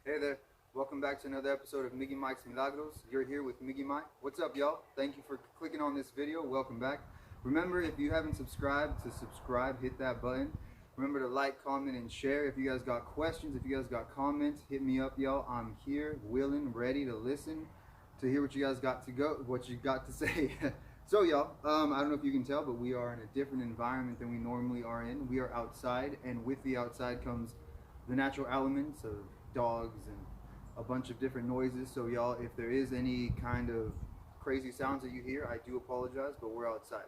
Hey there, welcome back to another episode of Miggy Mike's Milagros. You're here with Miggy Mike. What's up, y'all? Thank you for clicking on this video. Welcome back. Remember, if you haven't subscribed, to subscribe, hit that button. Remember to like, comment, and share. If you guys got questions, if you guys got comments, hit me up, y'all. I'm here, willing, ready to listen, to hear what you guys got to go, what you got to say. So, y'all, I don't know if you can tell, but we are in a different environment than we normally are in. We are outside, and with the outside comes the natural elements of dogs and a bunch of different noises. So y'all, if there is any kind of crazy sounds that you hear, I do apologize, but we're outside.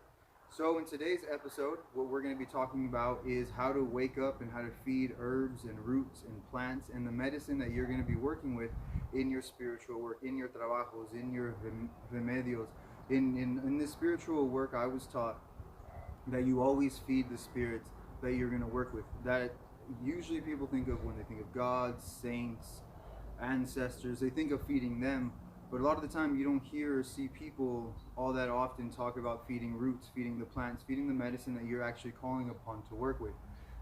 So in today's episode, what we're going to be talking about is how to wake up and how to feed herbs and roots and plants and the medicine that you're going to be working with in your spiritual work, in your trabajos, in your remedios. In this spiritual work, I was taught that you always feed the spirits that you're going to work with. That usually people think of when they think of gods, saints, ancestors, they think of feeding them, but a lot of the time you don't hear or see people all that often talk about feeding roots, feeding the plants, feeding the medicine that you're actually calling upon to work with.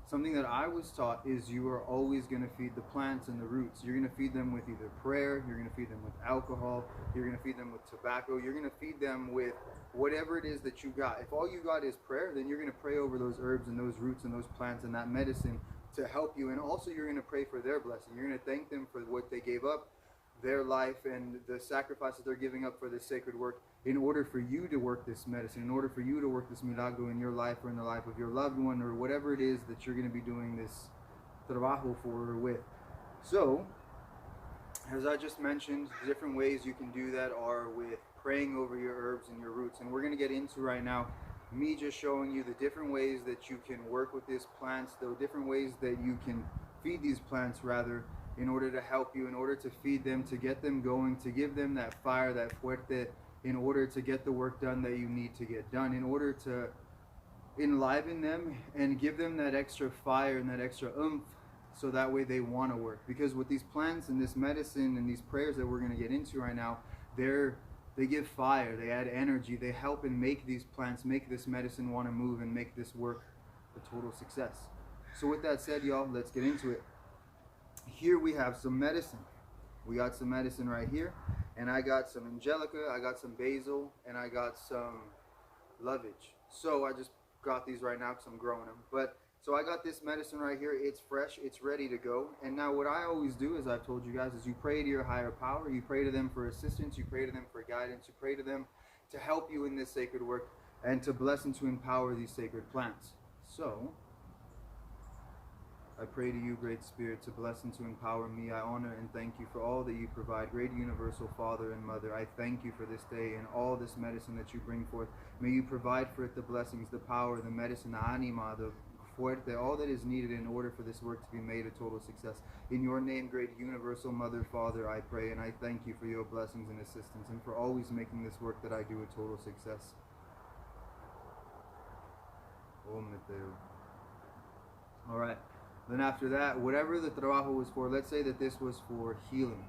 Something that I was taught is you are always going to feed the plants and the roots. You're going to feed them with either prayer, you're going to feed them with alcohol, you're going to feed them with tobacco, you're going to feed them with whatever it is that you got. If all you got is prayer, then you're going to pray over those herbs and those roots and those plants and that medicine to help you, and also you're going to pray for their blessing. You're going to thank them for what they gave up, their life and the sacrifices they're giving up for this sacred work in order for you to work this medicine, in order for you to work this milagro in your life or in the life of your loved one or whatever it is that you're going to be doing this trabajo for or with. So, as I just mentioned, different ways you can do that are with praying over your herbs and your roots, and we're going to get into right now me just showing you the different ways that you can work with these plants, the different ways that you can feed these plants rather, in order to help you, in order to feed them, to get them going, to give them that fire, that fuerte, in order to get the work done that you need to get done, in order to enliven them and give them that extra fire and that extra oomph, so that way they want to work. Because with these plants and this medicine and these prayers that we're going to get into right now, they give fire, they add energy, they help and make these plants, make this medicine want to move and make this work a total success. So with that said, y'all, let's get into it. Here we have some medicine. We got some medicine right here, and I got some angelica, I got some basil, and I got some lovage. So I just got these right now because I'm growing them. So I got this medicine right here. It's fresh, it's ready to go. And now what I always do, as I've told you guys, is you pray to your higher power. You pray to them for assistance. You pray to them for guidance. You pray to them to help you in this sacred work and to bless and to empower these sacred plants. So I pray to you, Great Spirit, to bless and to empower me. I honor and thank you for all that you provide. Great Universal Father and Mother, I thank you for this day and all this medicine that you bring forth. May you provide for it the blessings, the power, the medicine, the anima, the fuerte, all that is needed in order for this work to be made a total success. In your name, Great Universal Mother, Father, I pray, and I thank you for your blessings and assistance and for always making this work that I do a total success. All right. Then after that, whatever the trabajo was for, let's say that this was for healing.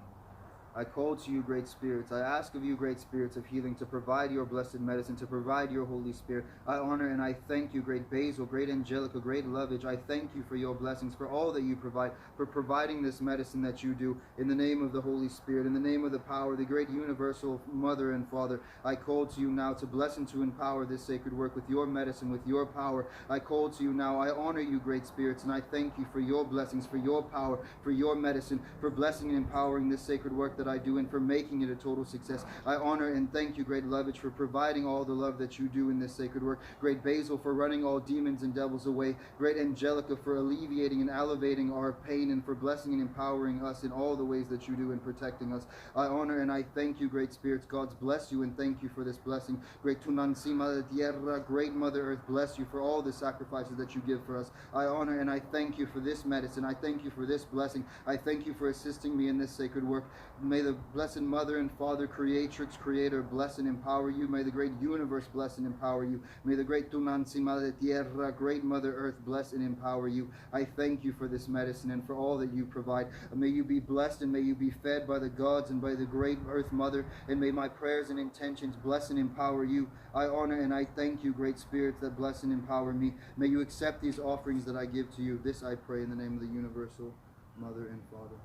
I call to you, Great Spirits. I ask of you, Great Spirits of healing, to provide your blessed medicine, to provide your Holy Spirit. I honor and I thank you, Great Basil, Great Angelica, Great Lovage. I thank you for your blessings, for all that you provide, for providing this medicine that you do. In the name of the Holy Spirit, in the name of the power, the Great Universal Mother and Father, I call to you now to bless and to empower this sacred work with your medicine, with your power. I call to you now. I honor you, Great Spirits, and I thank you for your blessings, for your power, for your medicine, for blessing and empowering this sacred work that I do and for making it a total success. I honor and thank you, Great Lovage, for providing all the love that you do in this sacred work. Great Basil, for running all demons and devils away. Great Angelica, for alleviating and elevating our pain and for blessing and empowering us in all the ways that you do and protecting us. I honor and I thank you, Great Spirits. Gods bless you and thank you for this blessing. Great Tunansima de Tierra, Great Mother Earth, bless you for all the sacrifices that you give for us. I honor and I thank you for this medicine. I thank you for this blessing. I thank you for assisting me in this sacred work. May the blessed Mother and Father, Creatrix, Creator, bless and empower you. May the great universe bless and empower you. May the great Tunansima de Tierra, Great Mother Earth, bless and empower you. I thank you for this medicine and for all that you provide. May you be blessed and may you be fed by the gods and by the great Earth Mother, and may my prayers and intentions bless and empower you. I honor and I thank you, Great Spirits, that bless and empower me. May you accept these offerings that I give to you. This I pray in the name of the Universal Mother and Father.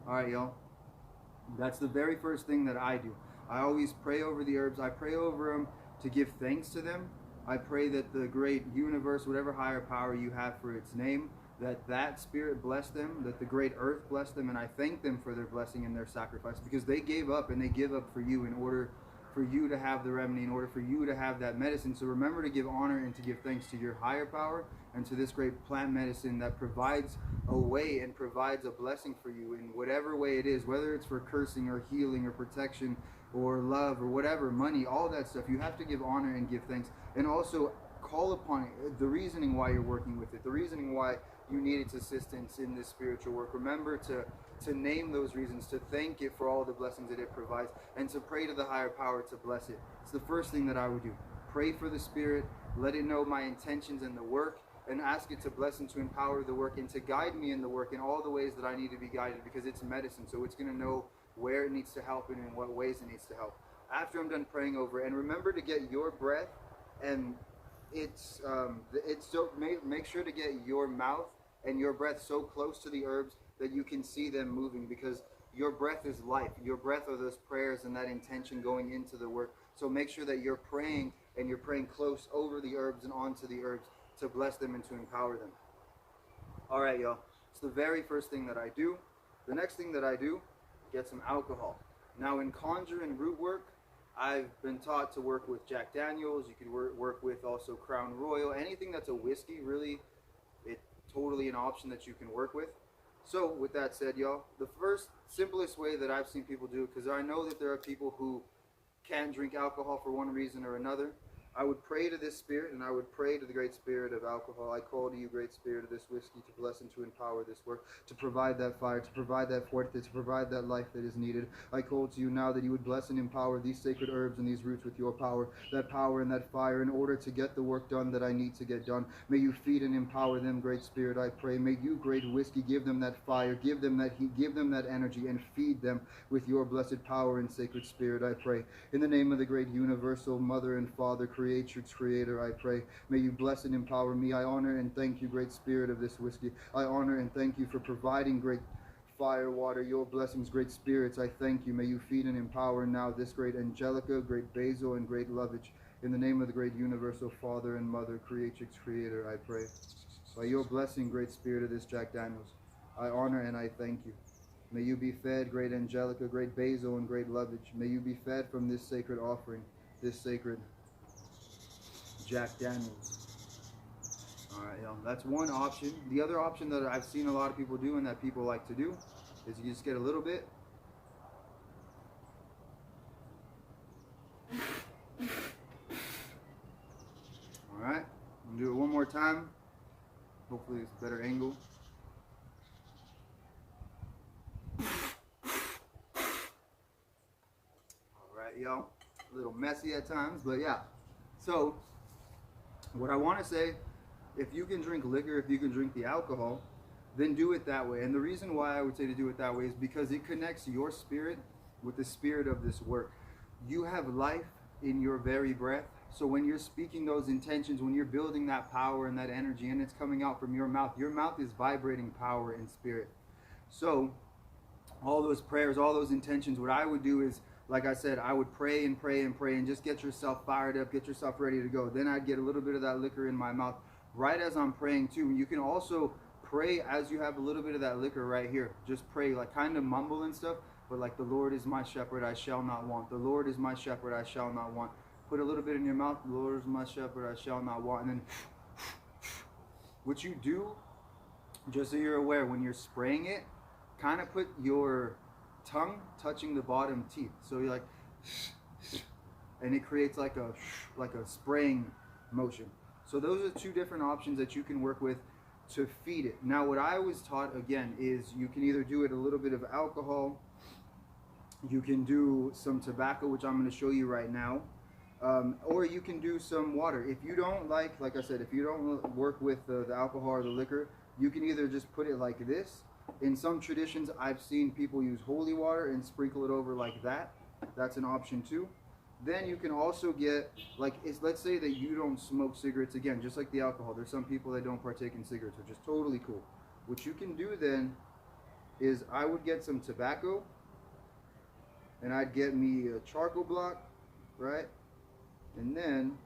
Alright, y'all. That's the very first thing that I do. I always pray over the herbs. I pray over them to give thanks to them. I pray that the great universe, whatever higher power you have for its name, that spirit bless them, that the great earth bless them, and I thank them for their blessing and their sacrifice, because they gave up, and they give up for you in order for you to have the remedy, in order for you to have that medicine. So remember to give honor and to give thanks to your higher power and to this great plant medicine that provides a way and provides a blessing for you in whatever way it is, whether it's for cursing or healing or protection or love or whatever, money, all that stuff. You have to give honor and give thanks, and also call upon it, the reasoning why you're working with it, the reasoning why you need its assistance in this spiritual work. Remember to name those reasons, to thank it for all the blessings that it provides, and to pray to the higher power to bless it. It's the first thing that I would do. Pray for the spirit, let it know my intentions in the work, and ask it to bless and to empower the work and to guide me in the work in all the ways that I need to be guided, because it's medicine, so it's going to know where it needs to help and in what ways it needs to help. After I'm done praying over, and remember to get your breath, and make sure to get your mouth and your breath so close to the herbs that you can see them moving, because your breath is life. Your breath are those prayers and that intention going into the work. So make sure that you're praying, and you're praying close over the herbs and onto the herbs to bless them and to empower them. All right, y'all. It's the very first thing that I do. The next thing that I do, get some alcohol. Now in conjure and root work, I've been taught to work with Jack Daniels. You could work with also Crown Royal. Anything that's a whiskey, really, it's totally an option that you can work with. So with that said, y'all, the first simplest way that I've seen people do it, because I know that there are people who can't drink alcohol for one reason or another, I would pray to this spirit, and I would pray to the great spirit of alcohol. I call to you, great spirit of this whiskey, to bless and to empower this work, to provide that fire, to provide that fortitude, to provide that life that is needed. I call to you now that you would bless and empower these sacred herbs and these roots with your power, that power and that fire, in order to get the work done that I need to get done. May you feed and empower them, great spirit, I pray. May you, great whiskey, give them that fire, give them that heat, give them that energy, and feed them with your blessed power and sacred spirit, I pray. In the name of the great universal Mother and Father, Creator, I pray. May you bless and empower me. I honor and thank you, great spirit of this whiskey. I honor and thank you for providing great fire, water, your blessings, great spirits. I thank you. May you feed and empower now this great Angelica, great Basil, and great Lovage. In the name of the great universal Father and Mother, Creator, I pray. By your blessing, great spirit of this Jack Daniels, I honor and I thank you. May you be fed, great Angelica, great Basil, and great Lovage. May you be fed from this sacred offering, this sacred Jack Daniels. Alright, y'all. That's one option. The other option that I've seen a lot of people do and that people like to do is you just get a little bit. Alright. I'm going to do it one more time. Hopefully it's a better angle. Alright, y'all. A little messy at times, but yeah. So, what I want to say, if you can drink liquor, if you can drink the alcohol, then do it that way. And the reason why I would say to do it that way is because it connects your spirit with the spirit of this work. You have life in your very breath. So when you're speaking those intentions, when you're building that power and that energy, and it's coming out from your mouth is vibrating power and spirit. So all those prayers, all those intentions, what I would do is, like I said, I would pray and pray and pray and just get yourself fired up, get yourself ready to go. Then I'd get a little bit of that liquor in my mouth right as I'm praying too. You can also pray as you have a little bit of that liquor right here. Just pray, like kind of mumble and stuff, but like, the Lord is my shepherd, I shall not want. The Lord is my shepherd, I shall not want. Put a little bit in your mouth, the Lord is my shepherd, I shall not want. And then what you do, just so you're aware, when you're spraying it, kind of put your tongue touching the bottom teeth, so you're like, and it creates like a spraying motion. So those are two different options that you can work with to feed it. Now what I was taught, again, is you can either do it a little bit of alcohol, you can do some tobacco, which I'm going to show you right now, or you can do some water. If you don't like I said, if you don't work with the alcohol or the liquor, you can either just put it like this. In some traditions, I've seen people use holy water and sprinkle it over like that. That's an option too. Then you can also get, let's say that you don't smoke cigarettes, again, just like the alcohol. There's some people that don't partake in cigarettes, which is totally cool. what you can do then is I would get some tobacco, and I'd get me a charcoal block, right? And then,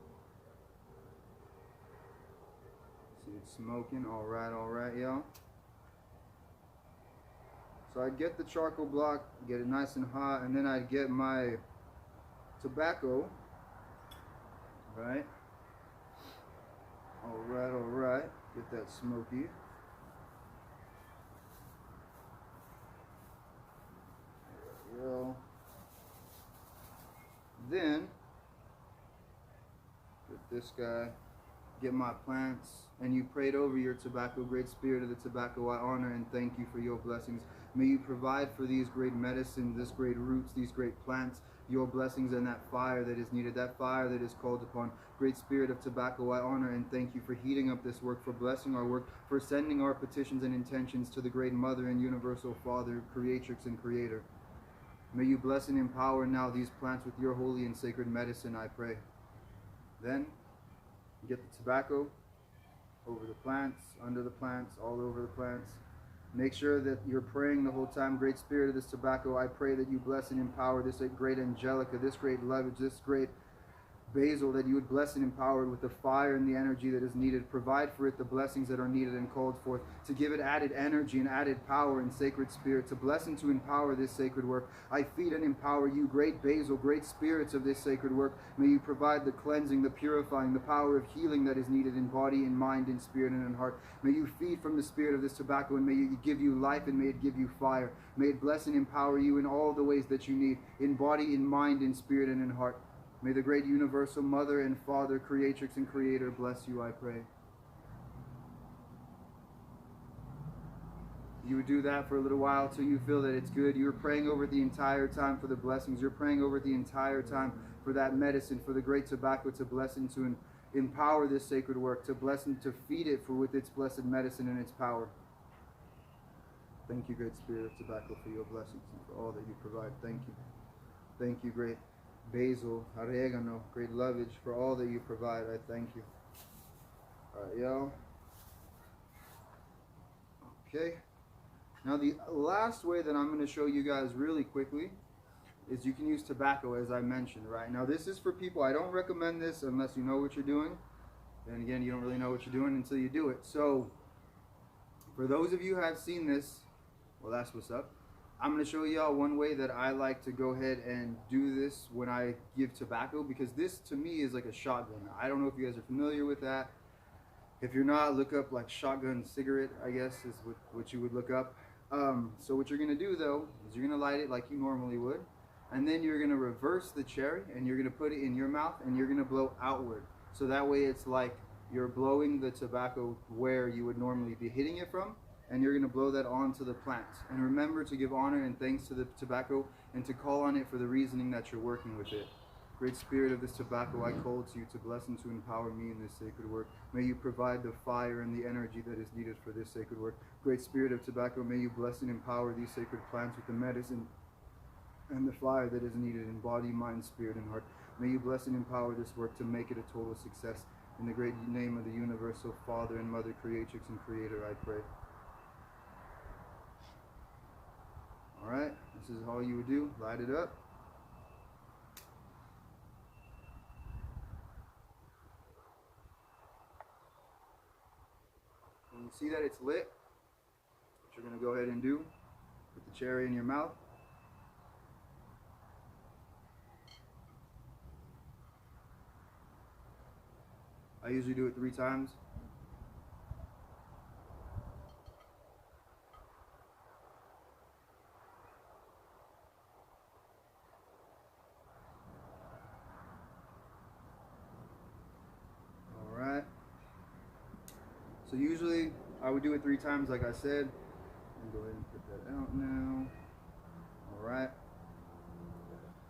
see, it's smoking. All right, y'all. So I'd get the charcoal block, get it nice and hot, and then I'd get my tobacco, right? All right. Get that smoky. There we go. Then get this guy, get my plants, and you prayed over your tobacco. Great Spirit of the tobacco, I honor and thank you for your blessings. May you provide for these great medicines, this great roots, these great plants, your blessings, and that fire that is needed, that fire that is called upon. Great Spirit of tobacco, I honor and thank you for heating up this work, for blessing our work, for sending our petitions and intentions to the great Mother and Universal Father, Creatrix and Creator. May you bless and empower now these plants with your holy and sacred medicine, I pray. Then, get the tobacco over the plants, under the plants, all over the plants. Make sure that you're praying the whole time. Great Spirit of this tobacco, I pray that you bless and empower this great Angelica, this great lovage, this great basil, that you would bless and empower it with the fire and the energy that is needed. Provide for it the blessings that are needed and called forth, to give it added energy and added power and sacred spirit, to bless and to empower this sacred work. I feed and empower you, great basil, great spirits of this sacred work. May you provide the cleansing, the purifying, the power of healing that is needed in body, in mind, in spirit, and in heart. May you feed from the spirit of this tobacco, and may it give you life, and may it give you fire. May it bless and empower you in all the ways that you need, in body, in mind, in spirit, and in heart. May the great universal Mother and Father, Creatrix and Creator, bless you, I pray. You would do that for a little while till you feel that it's good. You're praying over it the entire time for the blessings. You're praying over it the entire time for that medicine, for the great tobacco to bless and to empower this sacred work, to bless and to feed it with its blessed medicine and its power. Thank you, great Spirit of tobacco, for your blessings and for all that you provide. Thank you. Thank you, great basil, oregano, great lovage, for all that you provide. I thank you. Alright, y'all. Okay. Now the last way that I'm going to show you guys really quickly is you can use tobacco, as I mentioned, right? Now this is for people, I don't recommend this unless you know what you're doing. And again, you don't really know what you're doing until you do it. So, for those of you who have seen this, well, that's what's up. I'm going to show y'all one way that I like to go ahead and do this when I give tobacco, because this to me is like a shotgun. I don't know if you guys are familiar with that. If you're not, look up like shotgun cigarette, I guess is what you would look up. So what you're going to do though is you're going to light it like you normally would, and then you're going to reverse the cherry and you're going to put it in your mouth and you're going to blow outward. So that way it's like you're blowing the tobacco where you would normally be hitting it from, and you're going to blow that onto the plants. And remember to give honor and thanks to the tobacco and to call on it for the reasoning that you're working with it. Great Spirit of this tobacco, I call to you to bless and to empower me in this sacred work. May you provide the fire and the energy that is needed for this sacred work. Great Spirit of tobacco, may you bless and empower these sacred plants with the medicine and the fire that is needed in body, mind, spirit, and heart. May you bless and empower this work to make it a total success. In the great name of the universal Father and Mother, Creatrix and Creator, I pray. Alright, this is all you would do. Light it up. When you see that it's lit, what you're going to go ahead and do, put the cherry in your mouth. I usually do it 3 times. Alright. So usually I would do it 3 times like I said. Go ahead and put that out now. Alright.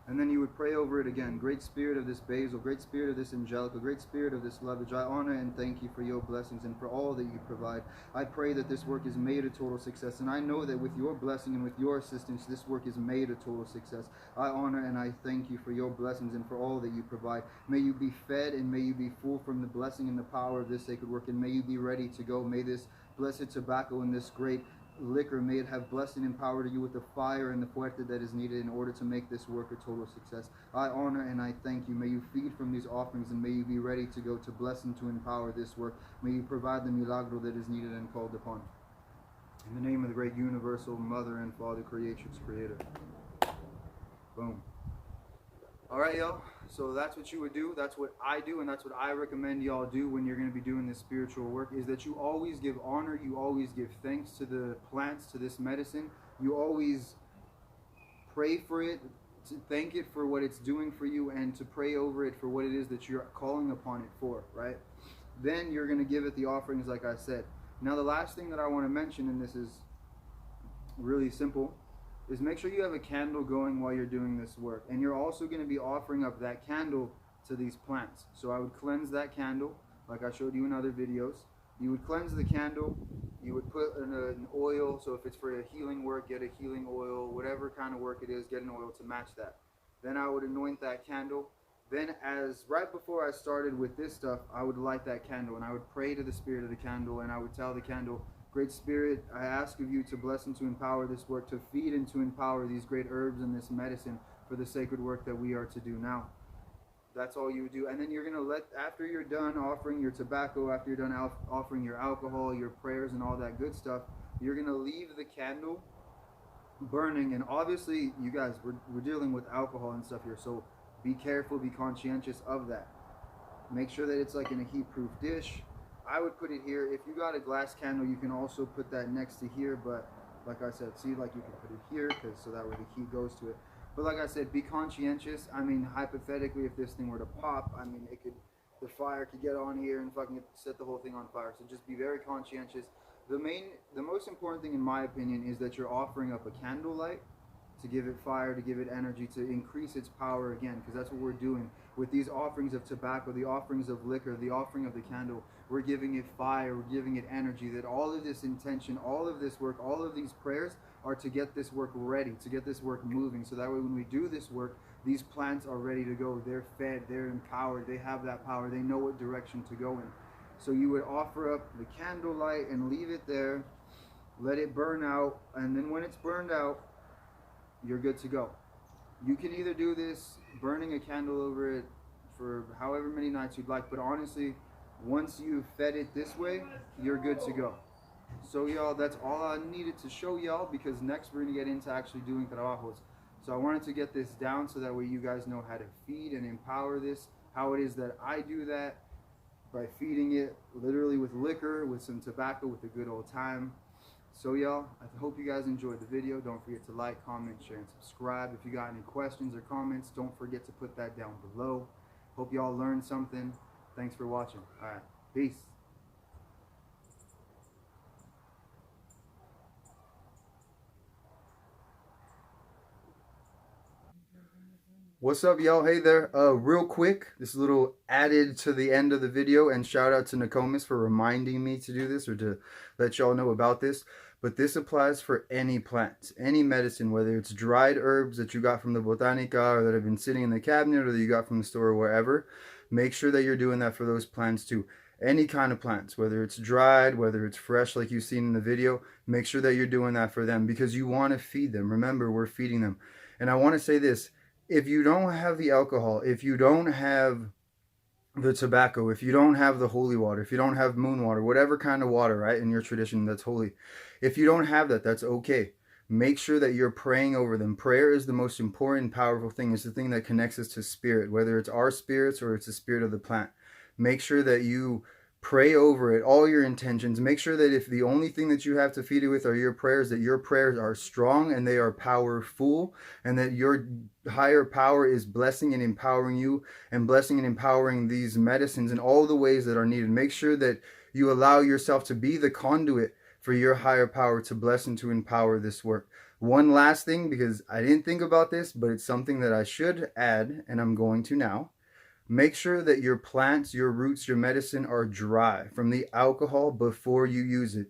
And then you would pray over it again. Great Spirit of this basil, great Spirit of this angelica, great Spirit of this lovage, I honor and thank you for your blessings and for all that you provide. I pray that this work is made a total success, and I know that with your blessing and with your assistance, this work is made a total success. I honor and I thank you for your blessings and for all that you provide. May you be fed and may you be full from the blessing and the power of this sacred work, and may you be ready to go. May this blessed tobacco and this great liquor, may it have blessing and power to you with the fire and the fuerte that is needed in order to make this work a total success. I honor and I thank you. May you feed from these offerings, and may you be ready to go to bless and to empower this work. May you provide the milagro that is needed and called upon. In the name of the great universal Mother and Father, Creatrix, Creator. Boom. All right, y'all. So that's what you would do. That's what I do, and that's what I recommend y'all do when you're going to be doing this spiritual work, is that you always give honor, you always give thanks to the plants, to this medicine. You always pray for it, to thank it for what it's doing for you, and to pray over it for what it is that you're calling upon it for, right? Then you're going to give it the offerings like I said. Now the last thing that I want to mention, and this is really simple, is make sure you have a candle going while you're doing this work. And you're also going to be offering up that candle to these plants. So I would cleanse that candle like I showed you in other videos. You would cleanse the candle. You would put an oil. So if it's for a healing work, get a healing oil. Whatever kind of work it is, get an oil to match that. Then I would anoint that candle. Then right before I started with this stuff, I would light that candle and I would pray to the spirit of the candle, and I would tell the candle, Great Spirit, I ask of you to bless and to empower this work, to feed and to empower these great herbs and this medicine for the sacred work that we are to do now. That's all you would do. And then you're going to after you're done offering your tobacco, after you're done offering your alcohol, your prayers and all that good stuff, you're going to leave the candle burning. And obviously, you guys, we're dealing with alcohol and stuff here, so be careful, be conscientious of that. Make sure that it's like in a heat-proof dish. I would put it here. If you got a glass candle, you can also put that next to here, but like I said, see, like you can put it here, so that way the heat goes to it. But like I said, be conscientious. I mean, hypothetically, if this thing were to pop, I mean, the fire could get on here and fucking set the whole thing on fire. So just be very conscientious. The most important thing, in my opinion, is that you're offering up a candlelight to give it fire, to give it energy, to increase its power again, because that's what we're doing with these offerings of tobacco, the offerings of liquor, the offering of the candle. We're giving it fire, we're giving it energy, that all of this intention, all of this work, all of these prayers are to get this work ready, to get this work moving, so that way when we do this work, these plants are ready to go, they're fed, they're empowered, they have that power, they know what direction to go in. So you would offer up the candlelight and leave it there, let it burn out, and then when it's burned out, you're good to go. You can either do this burning a candle over it for however many nights you'd like, but honestly, once you've fed it this way, you're good to go. So y'all, that's all I needed to show y'all, because next we're going to get into actually doing trabajos. So I wanted to get this down so that way you guys know how to feed and empower this, how it is that I do that, by feeding it literally with liquor, with some tobacco, with a good old time. So y'all, I hope you guys enjoyed the video. Don't forget to like, comment, share, and subscribe. If you got any questions or comments, don't forget to put that down below. Hope y'all learned something. Thanks for watching. All right, peace. What's up, y'all? Hey there. Real quick, this little added to the end of the video, and shout out to Nokomis for reminding me to do this, or to let y'all know about this. But this applies for any plants, any medicine, whether it's dried herbs that you got from the Botanica, or that have been sitting in the cabinet, or that you got from the store, or wherever. Make sure that you're doing that for those plants too. Any kind of plants, whether it's dried, whether it's fresh like you've seen in the video, make sure that you're doing that for them, because you want to feed them. Remember, we're feeding them. And I want to say this. If you don't have the alcohol, if you don't have the tobacco, if you don't have the holy water, if you don't have moon water, whatever kind of water, right, in your tradition that's holy, if you don't have that, that's okay. Make sure that you're praying over them. Prayer is the most important, powerful thing. It's the thing that connects us to spirit, whether it's our spirits or it's the spirit of the plant. Make sure that you pray over it, all your intentions. Make sure that if the only thing that you have to feed it with are your prayers, that your prayers are strong and they are powerful, and that your higher power is blessing and empowering you, and blessing and empowering these medicines in all the ways that are needed. Make sure that you allow yourself to be the conduit for your higher power to bless and to empower this work. One last thing, because I didn't think about this, but it's something that I should add, and I'm going to now. Make sure that your plants, your roots, your medicine are dry from the alcohol before you use it.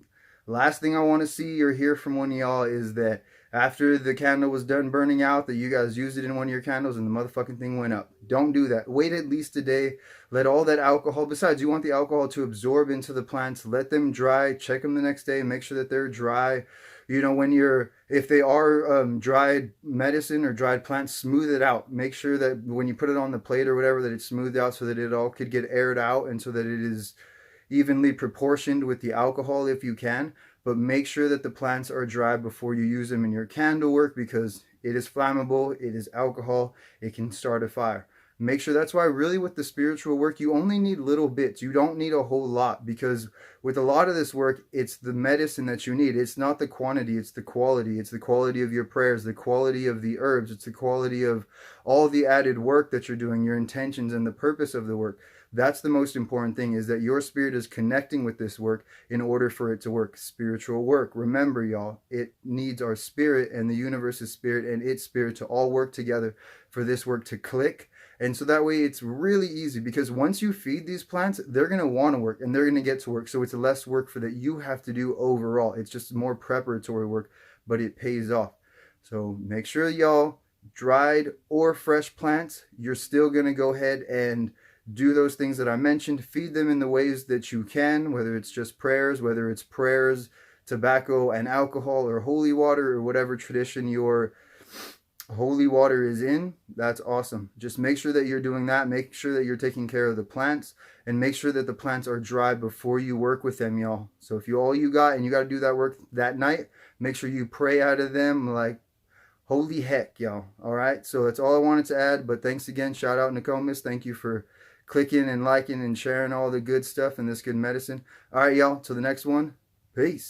Last thing I want to see or hear from one of y'all is that after the candle was done burning out that you guys used it in one of your candles and the motherfucking thing went up. Don't do that. Wait at least a day. Let all that alcohol, besides you want the alcohol to absorb into the plants, let them dry, check them the next day and make sure that they're dry. You know, if they are dried medicine or dried plants, smooth it out. Make sure that when you put it on the plate or whatever, that it's smoothed out so that it all could get aired out and so that it is evenly proportioned with the alcohol if you can. But make sure that the plants are dry before you use them in your candle work, because it is flammable, it is alcohol, it can start a fire. Make sure, that's why really with the spiritual work, you only need little bits. You don't need a whole lot, because with a lot of this work, it's the medicine that you need. It's not the quantity, it's the quality. It's the quality of your prayers, the quality of the herbs. It's the quality of all the added work that you're doing, your intentions and the purpose of the work. That's the most important thing, is that your spirit is connecting with this work in order for it to work. Spiritual work. Remember, y'all, it needs our spirit and the universe's spirit and its spirit to all work together for this work to click. And so that way it's really easy, because once you feed these plants, they're going to want to work and they're going to get to work. So it's less work for that you have to do overall. It's just more preparatory work, but it pays off. So make sure, y'all, dried or fresh plants, you're still going to go ahead and do those things that I mentioned. Feed them in the ways that you can, whether it's just prayers, whether it's prayers, tobacco and alcohol, or holy water, or whatever tradition your holy water is in. That's awesome. Just make sure that you're doing that. Make sure that you're taking care of the plants, and make sure that the plants are dry before you work with them, y'all. So if all you got, and you got to do that work that night, make sure you pray out of them like holy heck, y'all. All right, so that's all I wanted to add. But thanks again. Shout out Nokomis. Thank you for clicking and liking and sharing all the good stuff and this good medicine. All right, y'all, till the next one. Peace.